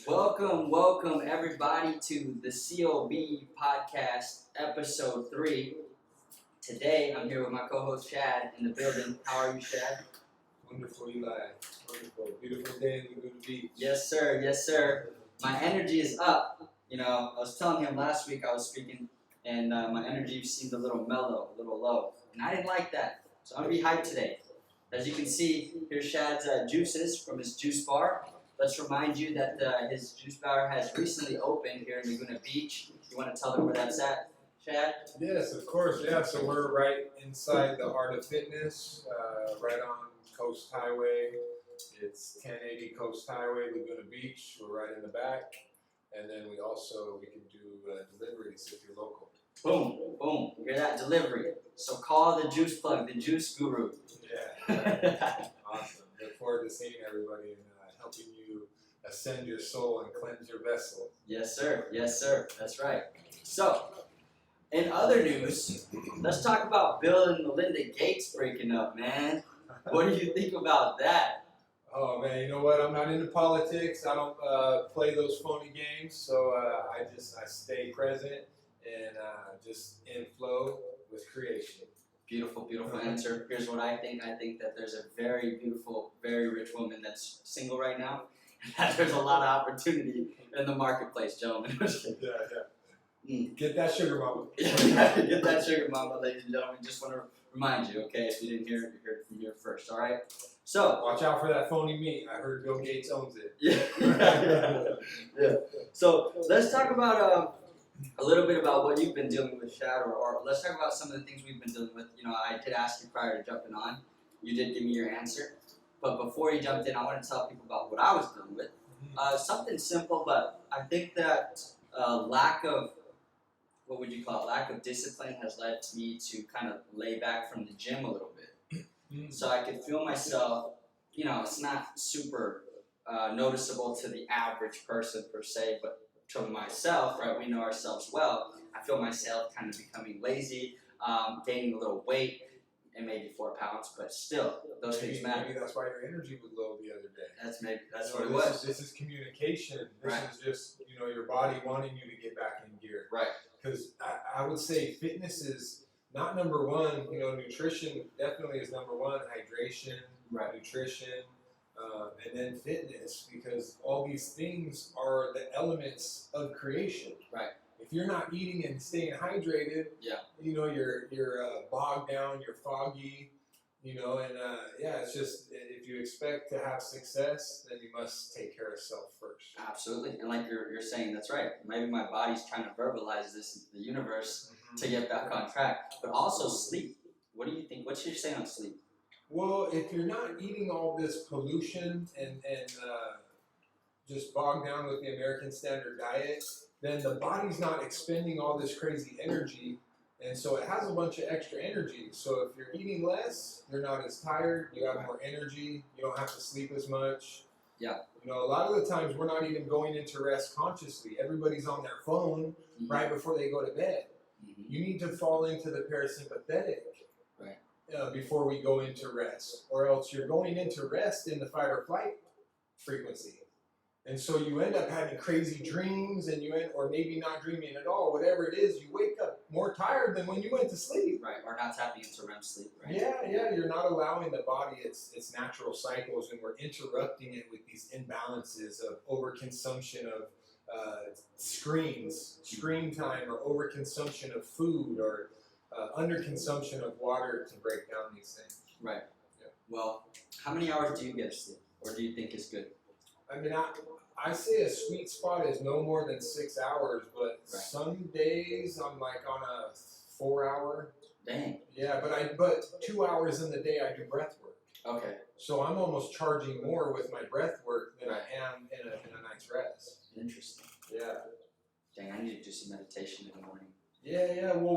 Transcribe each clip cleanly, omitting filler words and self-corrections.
Welcome everybody to the C.O.B podcast, episode 3. Today, I'm here with my co-host Shad in the building. How are you, Shad? Wonderful, Eli. Wonderful. Beautiful day in Laguna Beach. Yes, sir. Yes, sir. My energy is up. You know, I was telling him last week I was speaking, and my energy seemed a little mellow, a little low. And I didn't like that. So I'm going to be hyped today. As you can see, here's Shad's juices from his juice bar. Let's remind you that his juice bar has recently opened here in Laguna Beach. You want to tell them where that's at, Shad? Yes, of course. Yeah, so we're right inside the Art of Fitness, right on Coast Highway. It's 1080 Coast Highway, Laguna Beach. We're right in the back. And then we can do deliveries if you're local. Boom, boom. You hear that? Delivery. So call the juice plug, the juice guru. Yeah. Awesome. Look forward to seeing everybody and helping you ascend your soul and cleanse your vessel. Yes, sir. Yes, sir. That's right. So, in other news, let's talk about Bill and Melinda Gates breaking up, man. What do you think about that? Oh man, you know what? I'm not into politics. I don't play those phony games. So I stay present and just in flow with creation. Beautiful, beautiful answer. Here's what I think. I think that there's a very beautiful, very rich woman that's single right now. And that there's a lot of opportunity in the marketplace, gentlemen. Yeah. Get that sugar mama. Get that sugar mama, ladies and gentlemen. Just want to remind you, okay, if you didn't hear it, you heard it from here first, all right? So watch out for that phony meat. I heard Bill Gates owns it. Yeah. So let's talk about a little bit about what you've been dealing with, Shad, or let's talk about some of the things we've been dealing with. You know, I did ask you prior to jumping on. You did give me your answer. But before you jumped in, I want to tell people about what I was dealing with. Something simple, but I think that lack of, what would you call it, lack of discipline has led me to kind of lay back from the gym a little bit. So I could feel myself, you know, it's not super noticeable to the average person per se, but to myself, right, we know ourselves well, I feel myself kind of becoming lazy, gaining a little weight, and maybe 4 pounds, but still, those things matter. Maybe that's why your energy was low the other day. That's what it was. This is communication. This is just, your body wanting you to get back in gear. Right. Because I would say fitness is not number one. Nutrition definitely is number one. Hydration, right. Nutrition, and then fitness, because all these things are the elements of creation. Right. If you're not eating and staying hydrated, you're bogged down, you're foggy, it's just, if you expect to have success, then you must take care of self first. Absolutely, and like you're saying, that's right. Maybe my body's trying to verbalize this into the universe to get back on track, but also sleep. What do you think? What's your say on sleep? Well, if you're not eating all this pollution and just bogged down with the American standard diet, then the body's not expending all this crazy energy, and so it has a bunch of extra energy. So if you're eating less, you're not as tired, you have more energy, you don't have to sleep as much. Yeah. A lot of the times we're not even going into rest consciously. Everybody's on their phone right before they go to bed. You need to fall into the parasympathetic before we go into rest, or else you're going into rest in the fight or flight frequency. And so you end up having crazy dreams, or maybe not dreaming at all. Whatever it is, you wake up more tired than when you went to sleep. Right, or not tapping into REM sleep, right? Yeah, you're not allowing the body its natural cycles, and we're interrupting it with these imbalances of overconsumption of screen time, or overconsumption of food, or underconsumption of water to break down these things. Right. Yeah. Well, how many hours do you get of sleep, or do you think is good? I mean, I say a sweet spot is no more than 6 hours, but some days I'm like on a 4 hour. Dang. Yeah, but 2 hours in the day I do breath work. Okay. So I'm almost charging more with my breath work than I am in a night's rest. Interesting. Yeah. Dang, I need to do some meditation in the morning. Yeah. Well,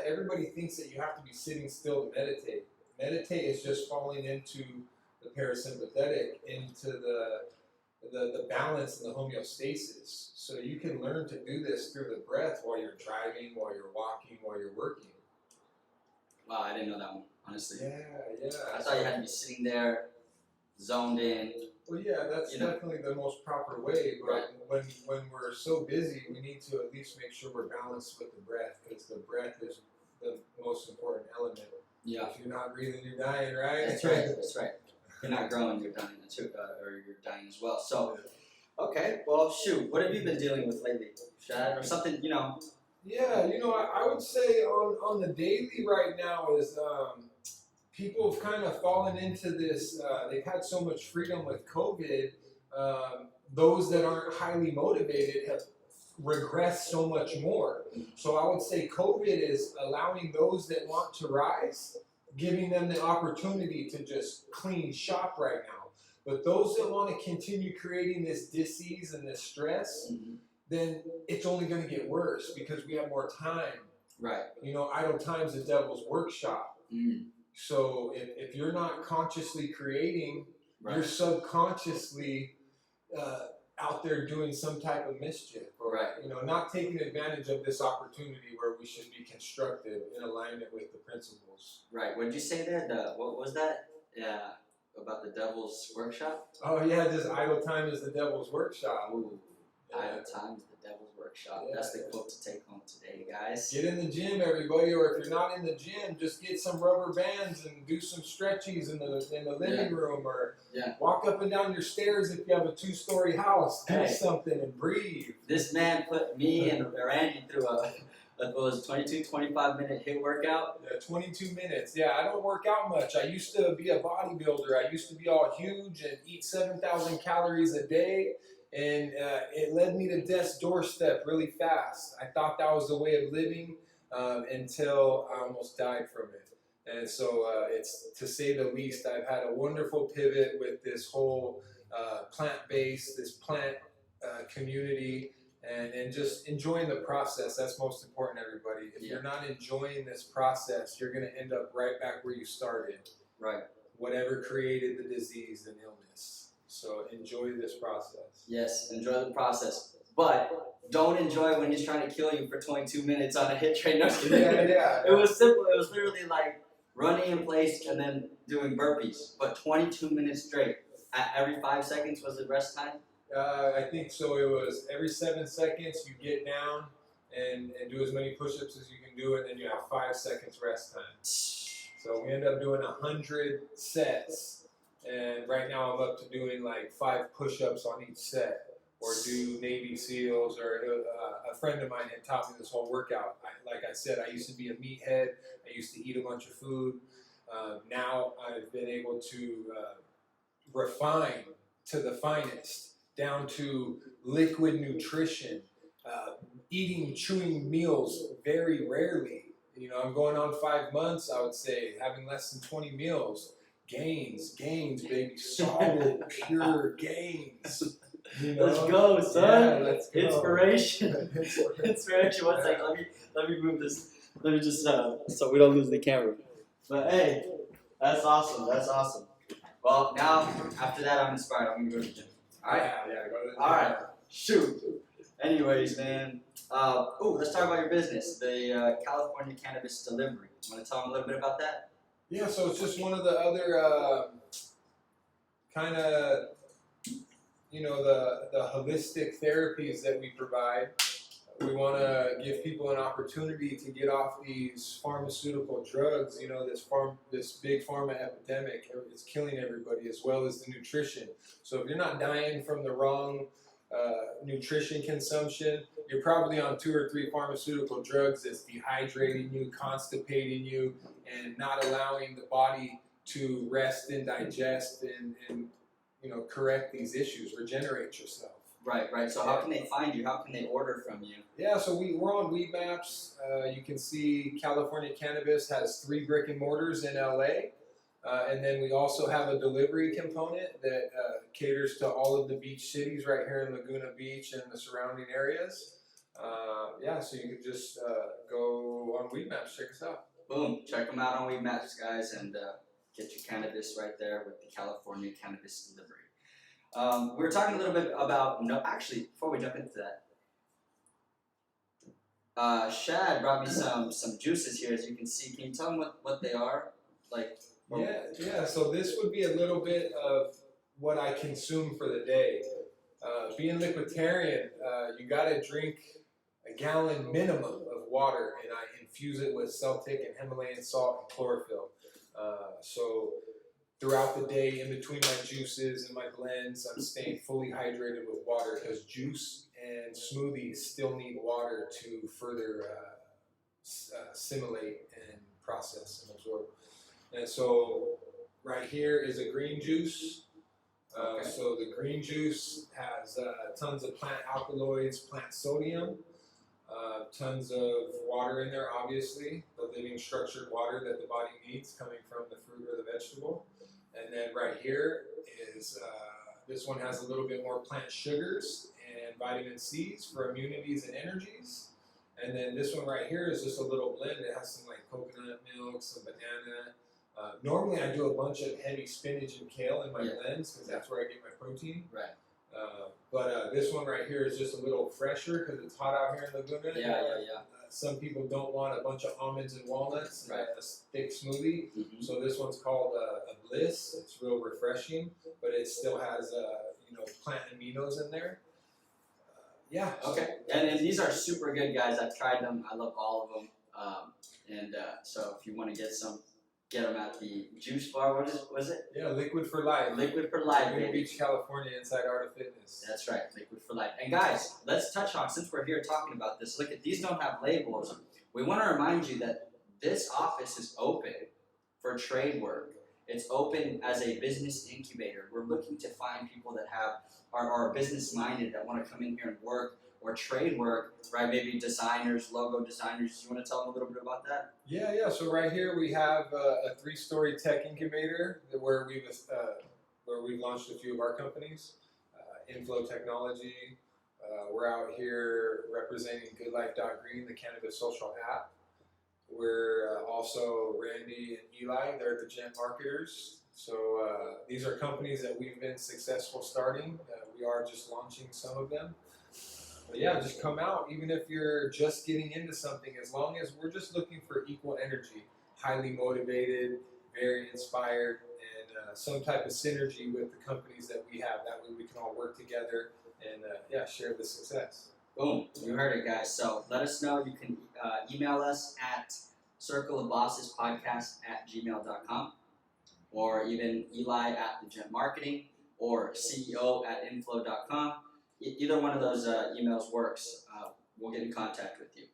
everybody thinks that you have to be sitting still to meditate. Meditate is just falling into the parasympathetic, into the balance and the homeostasis. So you can learn to do this through the breath while you're driving, while you're walking, while you're working. Wow, I didn't know that one, honestly. Yeah. I thought you had to be sitting there, zoned in, Well, yeah, that's definitely the most proper way. But when we're so busy, we need to at least make sure we're balanced with the breath, because the breath is the most important element. Yeah. If you're not breathing, you're dying, right? That's right. That's right. If you're not growing, you're dying too, or you're dying as well. So, okay. Well, shoot. What have you been dealing with lately, Shad, or something? Yeah, I would say on the daily right now is people have kind of fallen into this. They've had so much freedom with COVID. Those that aren't highly motivated have regressed so much more. So I would say COVID is allowing those that want to rise, giving them the opportunity to just clean shop right now. But those that want to continue creating this disease and this stress, then it's only going to get worse because we have more time. Right. Idle time's the devil's workshop. So if you're not consciously creating, you're subconsciously out there doing some type of mischief, or not taking advantage of this opportunity where we should be constructive in alignment with the principles. Right. What did you say there? What was that? Yeah, about the devil's workshop? Oh yeah, just idle time is the devil's workshop. Ooh, idle time is the devil's workshop. Yeah. That's the quote to take home today, guys. Get in the gym, everybody, or if you're not in the gym, just get some rubber bands and do some stretchies in the living room, or walk up and down your stairs if you have a 2-story house. Do something and breathe. This man put me and Randy through a 25-minute HIIT workout. Yeah, 22 minutes. Yeah, I don't work out much. I used to be a bodybuilder. I used to be all huge and eat 7,000 calories a day. And it led me to death's doorstep really fast. I thought that was the way of living until I almost died from it. And so it's, to say the least, I've had a wonderful pivot with this whole plant-based, this plant community, and just enjoying the process. That's most important, everybody. If you're not enjoying this process, you're going to end up right back where you started. Right. Whatever created the disease and illness. So enjoy this process. Yes, enjoy the process. But don't enjoy when he's trying to kill you for 22 minutes on a HIIT train. Yeah. It was simple. It was literally like running in place and then doing burpees. But 22 minutes straight. At every 5 seconds was the rest time? I think so. It was every 7 seconds you get down and do as many push-ups as you can do, and then you have 5 seconds rest time. So we end up doing 100 sets, and right now I'm up to doing like 5 push-ups on each set, or do Navy SEALs, or a friend of mine had taught me this whole workout. Like I said, I used to be a meathead. I used to eat a bunch of food. Now I've been able to refine to the finest, down to liquid nutrition, eating, chewing meals very rarely. I'm going on 5 months, I would say, having less than 20 meals. Gains, baby, solid, pure gains. Let's go, son. Yeah, let's go. Inspiration. Inspiration. One second. Let me move this. Let me just so we don't lose the camera. But hey, that's awesome. That's awesome. Well, now after that, I'm inspired. I'm gonna go to the gym. All right. Yeah, go to the gym. All right. Shoot. Anyways, man. Let's talk about your business, the California Cannabis Delivery. Want to tell them a little bit about that? Yeah, so it's just one of the other kind of, the holistic therapies that we provide. We want to give people an opportunity to get off these pharmaceutical drugs. This big pharma epidemic is killing everybody, as well as the nutrition. So if you're not dying from the wrong nutrition consumption, you're probably on 2 or 3 pharmaceutical drugs that's dehydrating you, constipating you, and not allowing the body to rest and digest and correct these issues, regenerate yourself. Right. So how can they find you? How can they order from you? Yeah, so we're on Weed Maps. You can see California Cannabis has 3 brick and mortars in LA. And then we also have a delivery component that caters to all of the beach cities right here in Laguna Beach and the surrounding areas. So you can just go on Weed Maps, check us out. Boom, check them out on Weed Maps, guys, and get your cannabis right there with the California Cannabis Delivery. We were talking a little bit about, before we jump into that, Shad brought me some juices here, as you can see. Can you tell them what they are? Yeah, so this would be a little bit of what I consume for the day. Being liquiditarian, you gotta drink a gallon minimum of water, and I infuse it with Celtic and Himalayan salt and chlorophyll. So throughout the day, in between my juices and my blends, I'm staying fully hydrated with water, because juice and smoothies still need water to further assimilate and process and absorb. And so right here is a green juice. So the green juice has tons of plant alkaloids, plant sodium, tons of water in there, obviously, the living structured water that the body needs coming from the fruit or the vegetable. And then right here is, this one has a little bit more plant sugars and vitamin C's for immunities and energies. And then this one right here is just a little blend. It has some like coconut milk, some banana. Normally I do a bunch of heavy spinach and kale in my blends, because that's where I get my protein. Right. But this one right here is just a little fresher because it's hot out here in Laguna. Some people don't want a bunch of almonds and walnuts in a thick smoothie. So this one's called a Bliss. It's real refreshing, but it still has plant aminos in there. Okay. And these are super good, guys. I've tried them. I love all of them. So if you want to get some, get them at the juice bar. What was it? Yeah, Liquid for Life. Liquid for Life, Laguna baby. Beach, California, inside Art of Fitness. That's right, Liquid for Life. And guys, let's touch on, since we're here talking about this, look at these, don't have labels. We want to remind you that this office is open for trade work. It's open as a business incubator. We're looking to find people that are business minded, that want to come in here and work or trade work, right? Maybe designers, logo designers. You want to tell them a little bit about that? Yeah. So right here we have a 3-story tech incubator where we've launched a few of our companies. Inflow Technology. We're out here representing GoodLife.Green, the cannabis social app. We're also Randy and Eli. They're the gent marketers. So these are companies that we've been successful starting. We are just launching some of them. But yeah, just come out, even if you're just getting into something, as long as we're just looking for equal energy, highly motivated, very inspired, and some type of synergy with the companies that we have. That way we can all work together and share the success. Boom, you heard it, guys. So let us know. You can email us at circleofbossespodcast@gmail.com, or even Eli at the Gent Marketing, or CEO@inflow.com. Either one of those emails works. We'll get in contact with you.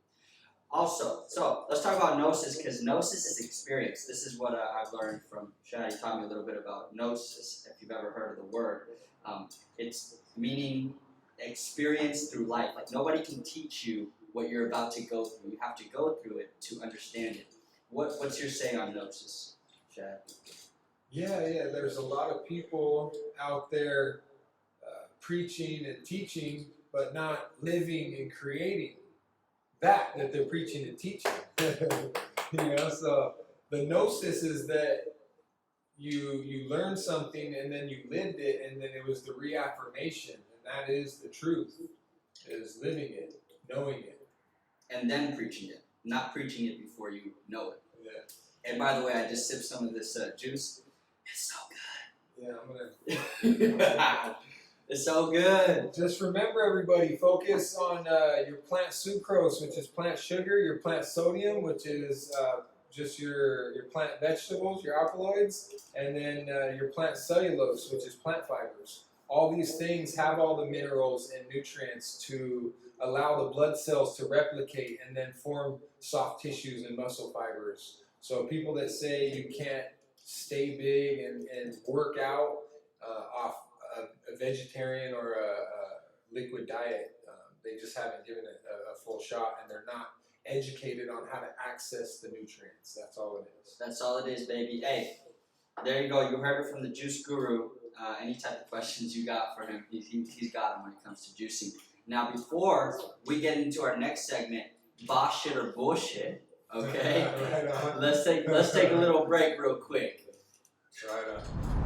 Also, so let's talk about Gnosis, because Gnosis is experience. This is what I've learned from Shad. He taught me a little bit about Gnosis, if you've ever heard of the word. It's meaning experience through life. Like, nobody can teach you what you're about to go through. You have to go through it to understand it. What's your say on Gnosis, Shad? Yeah. There's a lot of people out there preaching and teaching, but not living and creating that they're preaching and teaching. So the Gnosis is that you learned something and then you lived it, and then it was the reaffirmation, and that is the truth, is living it, knowing it. And then preaching it, not preaching it before you know it. Yeah. And by the way, I just sipped some of this juice. It's so good. Yeah, I'm gonna. It's so good. Just remember, everybody, focus on your plant sucrose, which is plant sugar, your plant sodium, which is just your plant vegetables, your alkaloids, and then your plant cellulose, which is plant fibers. All these things have all the minerals and nutrients to allow the blood cells to replicate and then form soft tissues and muscle fibers. So people that say you can't stay big and work out off a vegetarian or a liquid diet, they just haven't given it a full shot, and they're not educated on how to access the nutrients. That's all it is. That's all it is, baby. Hey, there you go. You heard it from the juice guru. Any type of questions you got for him, he's got them when it comes to juicing. Now, before we get into our next segment, boss shit or bullshit, okay? Right on. Let's take a little break real quick. Right on.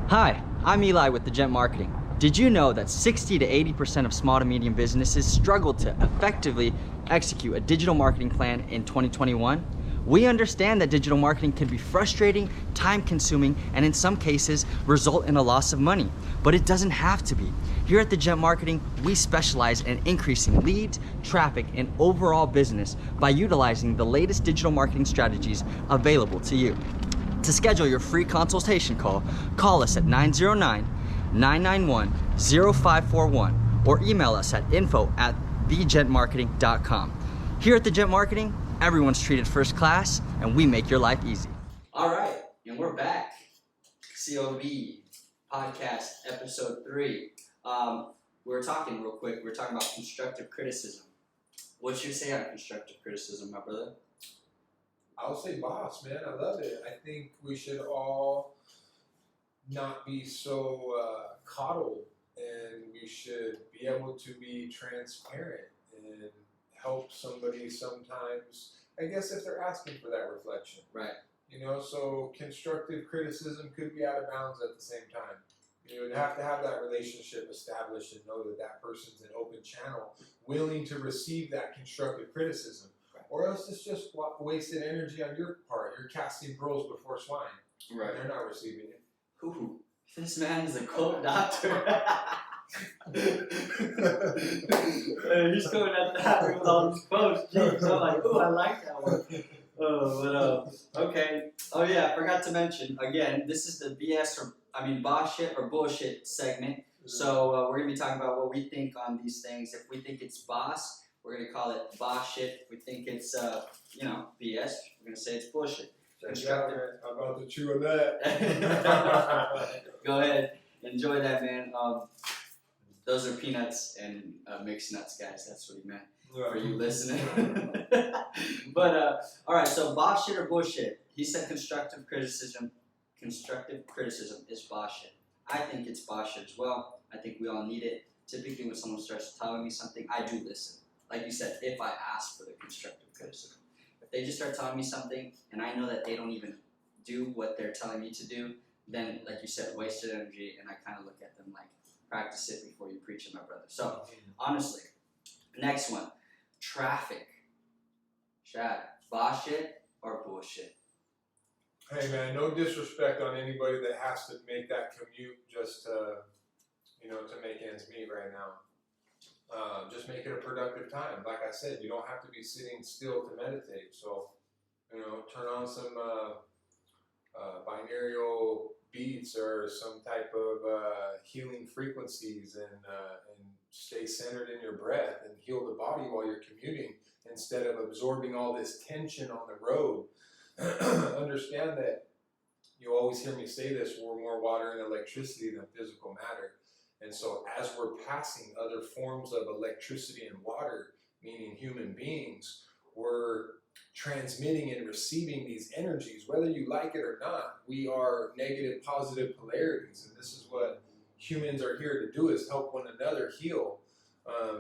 Hi, I'm Eli with the Gent Marketing. Did you know that 60 to 80% of small to medium businesses struggle to effectively execute a digital marketing plan in 2021? We understand that digital marketing can be frustrating, time-consuming, and in some cases result in a loss of money, but it doesn't have to be. Here at The Gent Marketing, we specialize in increasing leads, traffic, and overall business by utilizing the latest digital marketing strategies available to you. To schedule your free consultation call, call us at 909-991-0541 or email us at info@thegentmarketing.com. Here at The Gent Marketing, everyone's treated first class, and we make your life easy. All right, and we're back. C.O.B. podcast episode 3. We were talking real quick. We were talking about constructive criticism. What's your say on constructive criticism, my brother? I'll say boss, man. I love it. I think we should all not be so coddled, and we should be able to be transparent and help somebody sometimes, I guess, if they're asking for that reflection. Right. So constructive criticism could be out of bounds at the same time. You would have to have that relationship established and know that that person's an open channel, willing to receive that constructive criticism. Right. Or else it's just wasted energy on your part. You're casting pearls before swine. Right. They're not receiving it. Ooh, this man is a quote doctor. He's going at that with all these quotes. Jeez, I'm like, ooh, I like that one. Okay. Oh yeah, I forgot to mention, again, this is the boss shit or bullshit segment. So we're going to be talking about what we think on these things. If we think it's boss, we're going to call it boss shit. If we think it's, BS, we're going to say it's bullshit. I'm about to chew on that. Go ahead. Enjoy that, man. Those are peanuts and mixed nuts, guys. That's what he meant for you listening. But, all right, so boss shit or bullshit? He said constructive criticism. Constructive criticism is boss shit. I think it's boss shit as well. I think we all need it. Typically, when someone starts telling me something, I do listen. Like you said, if I ask for the constructive criticism. If they just start telling me something and I know that they don't even do what they're telling me to do, then, like you said, wasted energy, and I kind of look at them like, practice it before you preach it, my brother. So, honestly, next one, traffic. Shad, boss shit or bullshit? Hey man, no disrespect on anybody that has to make that commute just to make ends meet right now. Just make it a productive time. Like I said, you don't have to be sitting still to meditate. So, turn on some binaural beats or some type of healing frequencies and stay centered in your breath and heal the body while you're commuting instead of absorbing all this tension on the road. Understand that you always hear me say this, we're more water and electricity than physical matter. And so as we're passing other forms of electricity and water, meaning human beings, we're transmitting and receiving these energies, whether you like it or not. We are negative, positive polarities, and this is what humans are here to do, is help one another heal.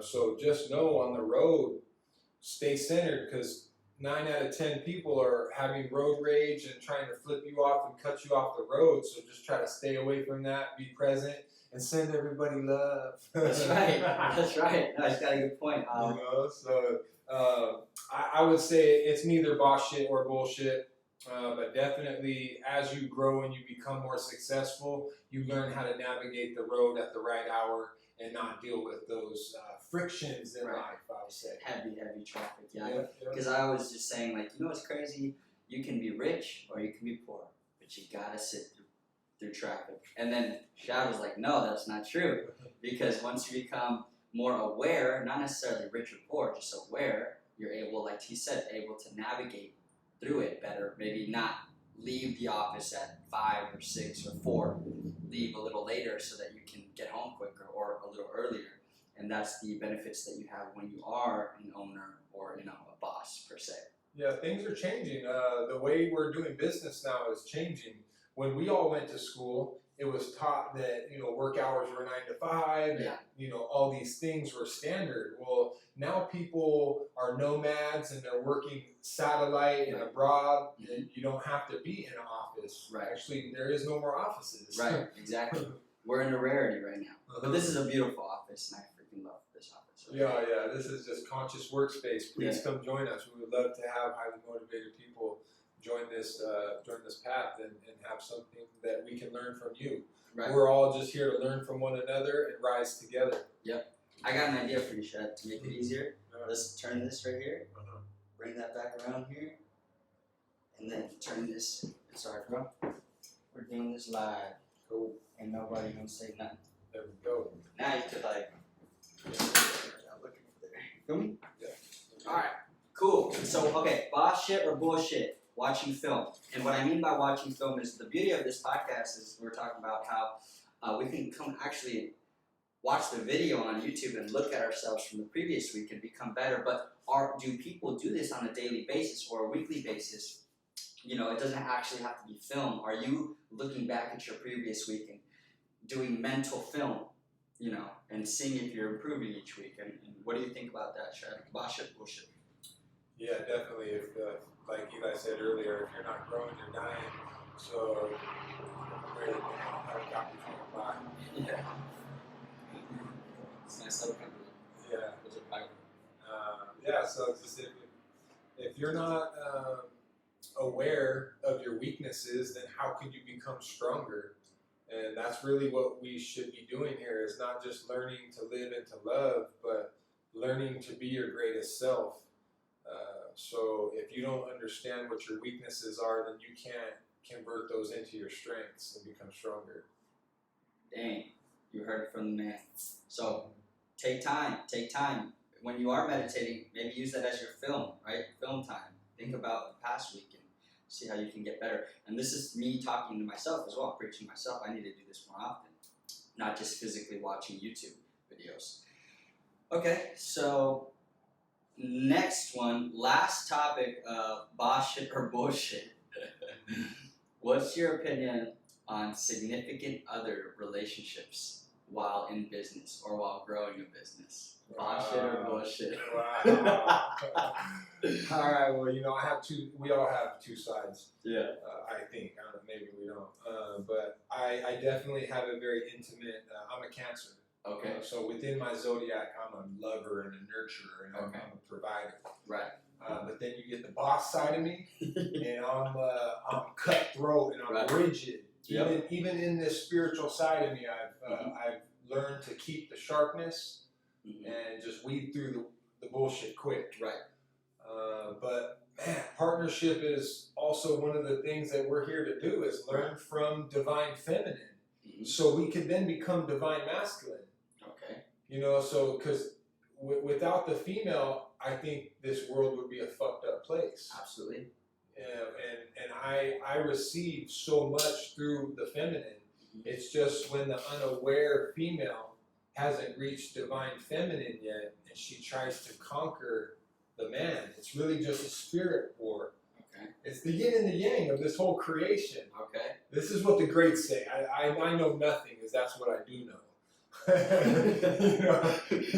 So just know on the road, stay centered, because 9 out of 10 people are having road rage and trying to flip you off and cut you off the road. So just try to stay away from that, be present, and send everybody love. That's right. That's right. No, he's got a good point. I would say it's neither boss shit or bullshit, but definitely as you grow and you become more successful, you learn how to navigate the road at the right hour and not deal with those frictions in life, I would say. Heavy traffic, yeah. Because I was just saying, like, what's crazy? You can be rich or you can be poor, but you gotta sit through traffic. And then Shad was like, no, that's not true. Because once you become more aware, not necessarily rich or poor, just aware, you're able, like he said, able to navigate through it better. Maybe not leave the office at 5 or 6 or 4. Leave a little later so that you can get home quicker or a little earlier. And that's the benefits that you have when you are an owner or a boss per se. Yeah, things are changing. The way we're doing business now is changing. When we all went to school, it was taught that work hours were 9 to 5. Yeah. And, all these things were standard. Well, now people are nomads and they're working satellite and abroad. And you don't have to be in an office. Right. Actually, there is no more offices. Right. Exactly. We're in a rarity right now. But this is a beautiful office, and I freaking love this office. Okay? Yeah. This is just conscious workspace. Please come join us. We would love to have highly motivated people join this path and have something that we can learn from you. Right. We're all just here to learn from one another and rise together. Yep. I got an idea for you, Shad, to make it easier. Let's turn this right here. Bring that back around here. And then turn this. Sorry, bro. We're doing this live. Cool. Ain't nobody gonna say nothing. There we go. Now you could like. Looking for there. Feel me? Yeah. Alright. Cool. So, okay. Boss shit or bullshit? Watching film. And what I mean by watching film is the beauty of this podcast is we're talking about how we can come actually watch the video on YouTube and look at ourselves from the previous week and become better. But do people do this on a daily basis or a weekly basis? You know, it doesn't actually have to be film. Are you looking back at your previous week and doing mental film, you know, and seeing if you're improving each week? And what do you think about that, Shad? Bullshit, bullshit. Yeah, definitely. If like Eli said earlier, if you're not growing, you're dying. So, really, how to copy from your mind. Yeah. It's nice little company. Yeah. It's a private. Yeah. So it's just if you're not aware of your weaknesses, then how can you become stronger? And that's really what we should be doing here. Is not just learning to live and to love, but learning to be your greatest self. So if you don't understand what your weaknesses are, then you can't convert those into your strengths and become stronger. Dang, you heard it from the man. So take time. When you are meditating, maybe use that as your film, right? Film time. Think about the past week and see how you can get better. And this is me talking to myself as well, preaching myself. I need to do this more often, not just physically watching YouTube videos. Okay, so next one, last topic of boss shit or bullshit. What's your opinion on significant other relationships while in business or while growing a business? Boss shit or bullshit? Wow. All right. Well, you know, we all have two sides. Yeah. I think. I don't know, maybe we don't. But I definitely have a very intimate. I'm a Cancer. Okay. So within my zodiac, I'm a lover and a nurturer, and I'm a provider. Right. But then you get the boss side of me, and I'm cutthroat and I'm rigid. Yep. Even in this spiritual side of me, I've learned to keep the sharpness and just weed through the bullshit quick. Right. But man, partnership is also one of the things that we're here to do is learn from divine feminine, so we can then become divine masculine. Okay. You know, so because without the female, I think this world would be a fucked up place. Absolutely. And I receive so much through the feminine. It's just when the unaware female hasn't reached divine feminine yet, and she tries to conquer the man. It's really just a spirit war. Okay. It's the yin and the yang of this whole creation. Okay. This is what the greats say. I know nothing, as that's what I do know. You know?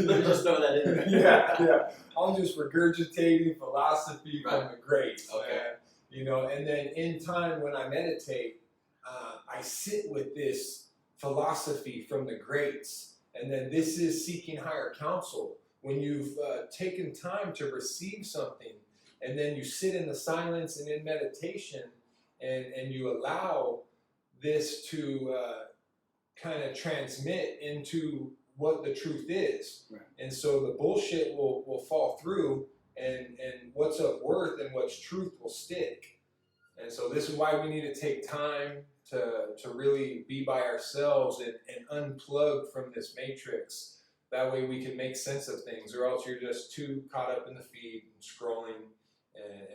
Let me just throw that in there. Yeah. I'm just regurgitating philosophy from the greats. Okay. You know, and then in time when I meditate, I sit with this philosophy from the greats, and then this is seeking higher counsel. When you've taken time to receive something, and then you sit in the silence and in meditation, and you allow this to kind of transmit into what the truth is. Right. And so the bullshit will fall through, and what's of worth and what's truth will stick. And so this is why we need to take time to really be by ourselves and unplug from this matrix. That way we can make sense of things, or else you're just too caught up in the feed and scrolling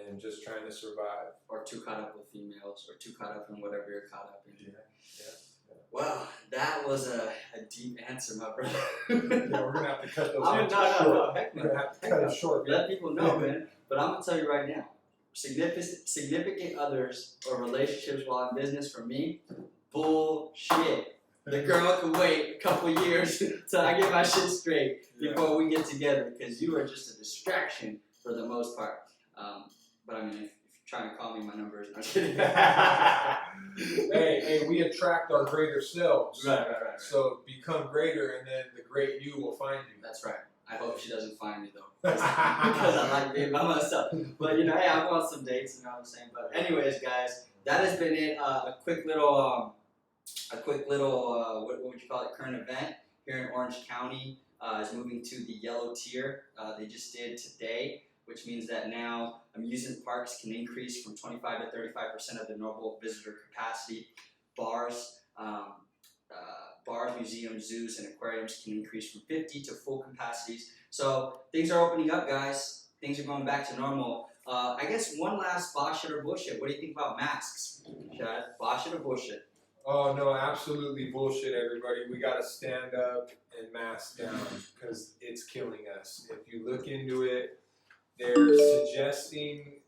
and just trying to survive. Or too caught up with females, or too caught up in whatever you're caught up in. Yeah. Wow, that was a deep answer, my brother. Yeah, we're gonna have to cut those answers No, short. heck no. We're gonna have to cut it short. Let people know, man. But I'm gonna tell you right now, significant others or relationships while in business for me, bullshit. The girl can wait a couple years till I get my shit straight before we get together, because you are just a distraction for the most part. But I mean, if trying to call me my numbers. No, I'm kidding. hey, we attract our greater selves. Right. So become greater, and then the great you will find you. That's right. I hope she doesn't find me though, because I like being by myself. But hey, I want some dates. You know what I'm saying? But anyways, guys, that has been it. A quick little, what would you call it? Current event here in Orange County is moving to the yellow tier. They just did today, which means that now amusement parks can increase from 25 to 35% of the normal visitor capacity. Bars, museums, zoos, and aquariums can increase from 50 to full capacities. So things are opening up, guys. Things are going back to normal. I guess one last bosh it or bullshit. What do you think about masks, Shad? Bosh it or bullshit? Oh no, absolutely bullshit, everybody. We gotta stand up and mask down because it's killing us. If you look into it, they're suggesting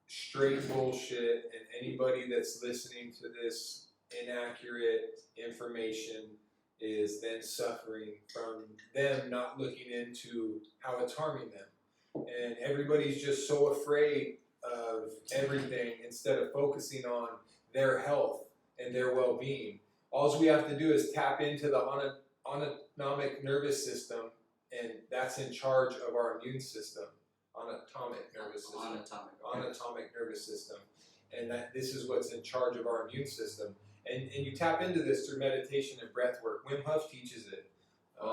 straight bullshit, and anybody that's listening to this inaccurate information is then suffering from them not looking into how it's harming them. And everybody's just so afraid of everything instead of focusing on their health and their well-being. All we have to do is tap into the autonomic nervous system, and that's in charge of our immune system. Autonomic nervous system. And that this is what's in charge of our immune system. And you tap into this through meditation and breath work. Wim Hof teaches it. I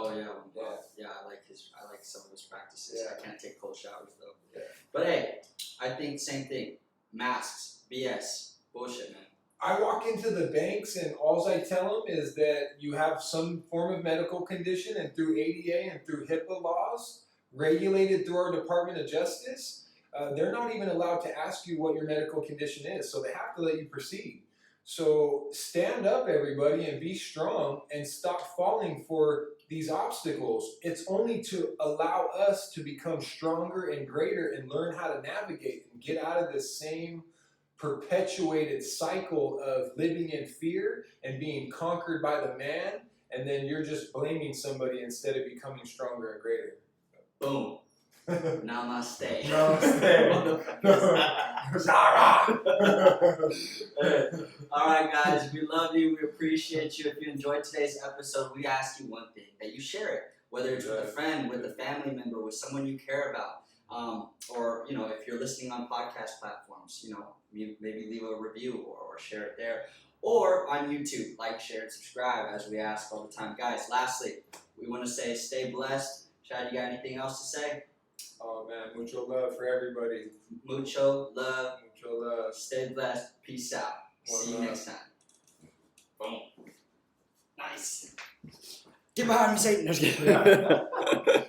like some of his practices. Yeah. I can't take cold showers though. Yeah. But hey, I think same thing. Masks, BS, bullshit, man. I walk into the banks and all I tell them is that you have some form of medical condition, and through ADA and through HIPAA laws, regulated through our Department of Justice, they're not even allowed to ask you what your medical condition is, so they have to let you proceed. So stand up, everybody, and be strong and stop falling for these obstacles. It's only to allow us to become stronger and greater and learn how to navigate and get out of this same perpetuated cycle of living in fear and being conquered by the man, and then you're just blaming somebody instead of becoming stronger and greater. Boom. Namaste. All right, guys, we love you. We appreciate you. If you enjoyed today's episode, we ask you one thing, that you share it, whether it's with a friend, with a family member, with someone you care about, or if you're listening on podcast platforms, maybe leave a review or share it there, or on YouTube, like, share, and subscribe, as we ask all the time. Guys, lastly, we want to say stay blessed. Shad, you got anything else to say? Oh man, mucho love for everybody. Mucho love. Mucho love. Stay blessed. Peace out. See you next time. Boom. Nice. Get behind me, Satan. Yeah.